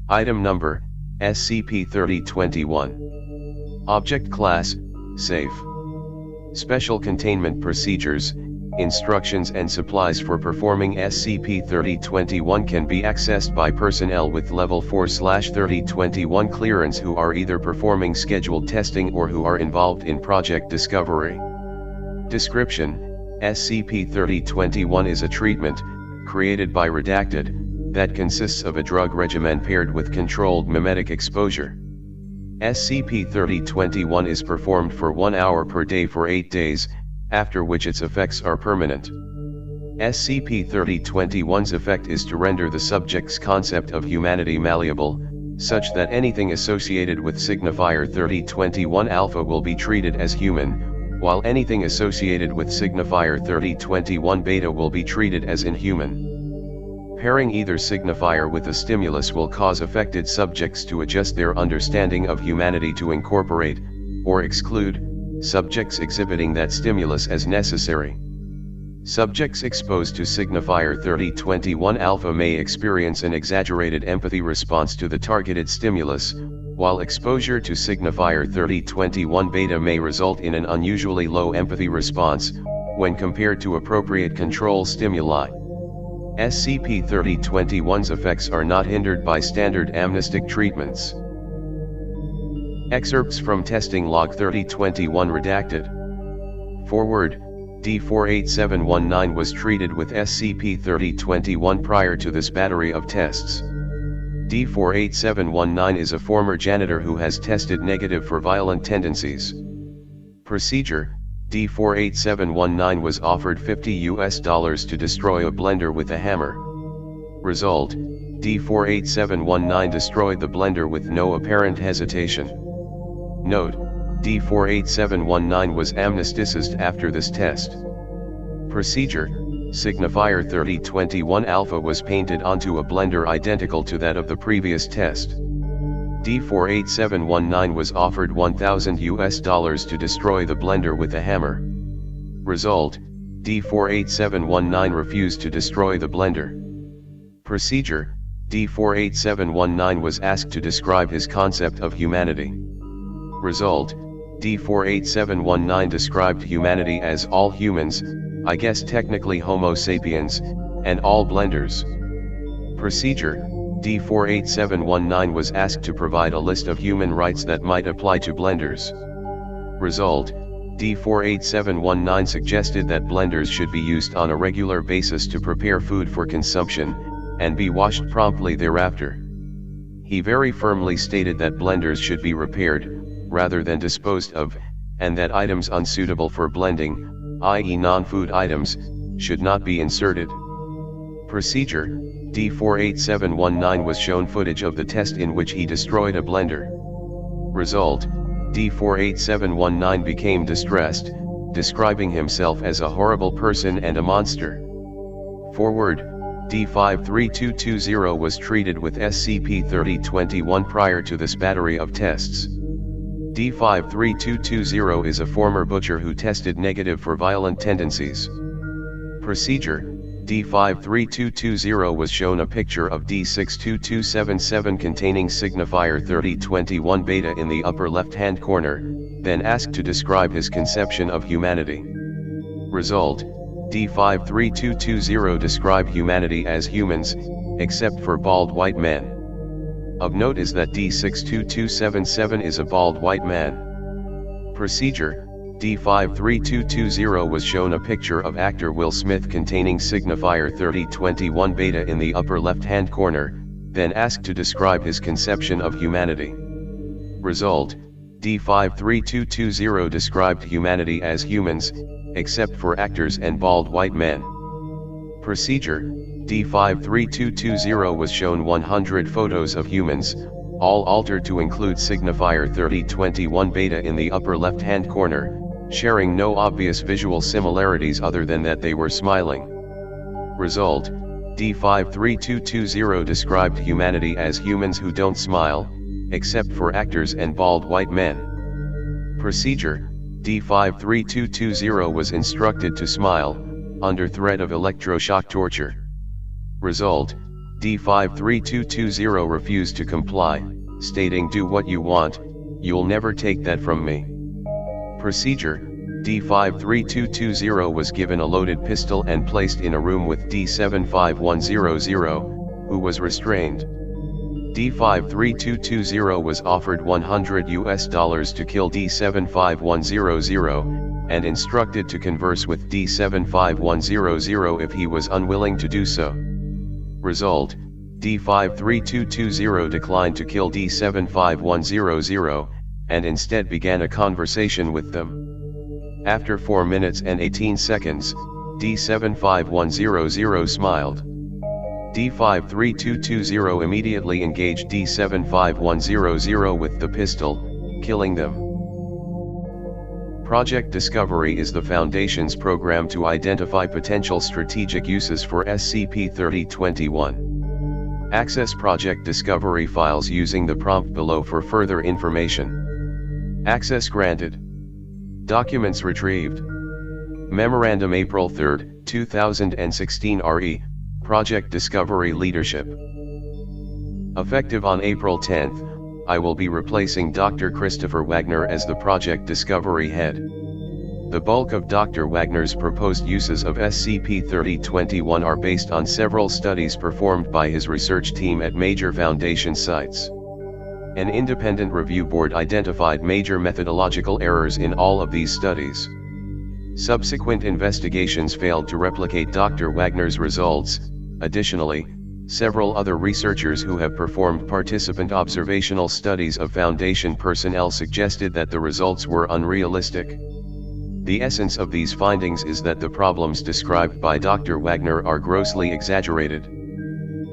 Item Number, SCP-3021. Object Class, Safe. Special Containment Procedures, Instructions and supplies for performing SCP-3021 can be accessed by personnel with Level 4/3021 clearance who are either performing scheduled testing or who are involved in Project Discovery. Description: SCP-3021 is a treatment, created by Redacted, that consists of a drug regimen paired with controlled mimetic exposure. SCP-3021 is performed for 1 hour per day for 8 days, after which its effects are permanent. SCP-3021's effect is to render the subject's concept of humanity malleable, such that anything associated with signifier 3021 alpha will be treated as human, while anything associated with signifier 3021 beta will be treated as inhuman. Pairing either signifier with a stimulus will cause affected subjects to adjust their understanding of humanity to incorporate, or exclude, subjects exhibiting that stimulus as necessary. Subjects exposed to signifier 3021 alpha may experience an exaggerated empathy response to the targeted stimulus, while exposure to signifier 3021 beta may result in an unusually low empathy response, when compared to appropriate control stimuli. SCP-3021's effects are not hindered by standard amnestic treatments. Excerpts from Testing Log 3021 Redacted. Forward, D48719 was treated with SCP-3021 prior to this battery of tests. D48719 is a former janitor who has tested negative for violent tendencies. Procedure: D48719 was offered $50 to destroy a blender with a hammer. Result: D48719 destroyed the blender with no apparent hesitation. Note: D48719 was amnesticized after this test. Procedure: signifier 3021 alpha was painted onto a blender identical to that of the previous test. D48719 was offered $1,000 to destroy the blender with a hammer. Result: D48719 refused to destroy the blender. Procedure: D48719 was asked to describe his concept of humanity. Result: D48719 described humanity as all humans, I guess technically Homo sapiens, and all blenders. Procedure: D48719 was asked to provide a list of human rights that might apply to blenders. Result: D48719 suggested that blenders should be used on a regular basis to prepare food for consumption, and be washed promptly thereafter. He very firmly stated that blenders should be repaired, rather than disposed of, and that items unsuitable for blending, i.e. non-food items, should not be inserted. Procedure: D48719 was shown footage of the test in which he destroyed a blender. Result: D48719 became distressed, describing himself as a horrible person and a monster. Forward, D53220 was treated with SCP-3021 prior to this battery of tests. D53220 is a former butcher who tested negative for violent tendencies. Procedure: D53220 was shown a picture of D62277 containing signifier 3021 beta in the upper left-hand corner, then asked to describe his conception of humanity. Result: D53220 described humanity as humans, except for bald white men. Of note is that D62277 is a bald white man. Procedure: D53220 was shown a picture of actor Will Smith containing signifier 3021 beta in the upper left-hand corner, then asked to describe his conception of humanity. Result: D53220 described humanity as humans, except for actors and bald white men. Procedure: D53220 was shown 100 photos of humans, all altered to include signifier 3021 beta in the upper left-hand corner, sharing no obvious visual similarities other than that they were smiling. Result: D53220 described humanity as humans who don't smile, except for actors and bald white men. Procedure: D53220 was instructed to smile, under threat of electroshock torture. Result: D53220 refused to comply, stating, "Do what you want, you'll never take that from me." Procedure: D53220 was given a loaded pistol and placed in a room with D75100, who was restrained. D53220 was offered $100 to kill D75100, and instructed to converse with D75100 if he was unwilling to do so. Result: D53220 declined to kill D75100, and instead began a conversation with them. After 4 minutes and 18 seconds, D75100 smiled. D53220 immediately engaged D75100 with the pistol, killing them. Project Discovery is the Foundation's program to identify potential strategic uses for SCP-3021. Access Project Discovery files using the prompt below for further information. Access granted. Documents retrieved. Memorandum April 3, 2016 RE, Project Discovery Leadership. Effective on April 10, I will be replacing Dr. Christopher Wagner as the Project Discovery Head. The bulk of Dr. Wagner's proposed uses of SCP-3021 are based on several studies performed by his research team at major Foundation sites. An independent review board identified major methodological errors in all of these studies. Subsequent investigations failed to replicate Dr. Wagner's results. Additionally, several other researchers who have performed participant observational studies of Foundation personnel suggested that the results were unrealistic. The essence of these findings is that the problems described by Dr. Wagner are grossly exaggerated.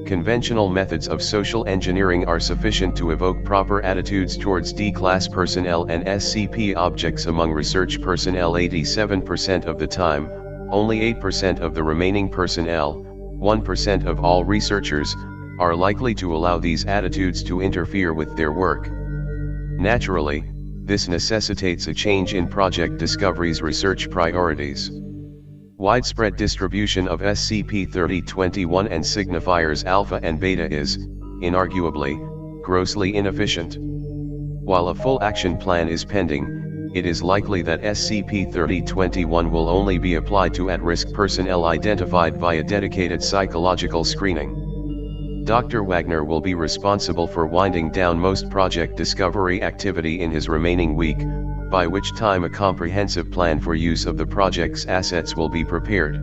Conventional methods of social engineering are sufficient to evoke proper attitudes towards D-class personnel and SCP objects among research personnel 87% of the time. Only 8% of the remaining personnel, 1% of all researchers, are likely to allow these attitudes to interfere with their work. Naturally, this necessitates a change in Project Discovery's research priorities. Widespread distribution of SCP-3021 and signifiers Alpha and Beta is, inarguably, grossly inefficient. While a full action plan is pending, it is likely that SCP-3021 will only be applied to at-risk personnel identified via dedicated psychological screening. Dr. Wagner will be responsible for winding down most Project Discovery activity in his remaining week, by which time a comprehensive plan for use of the project's assets will be prepared.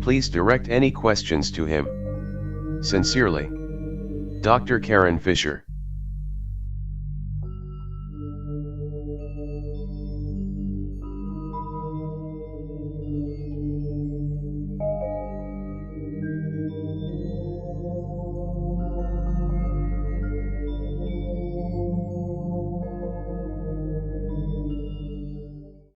Please direct any questions to him. Sincerely, Dr. Karen Fisher.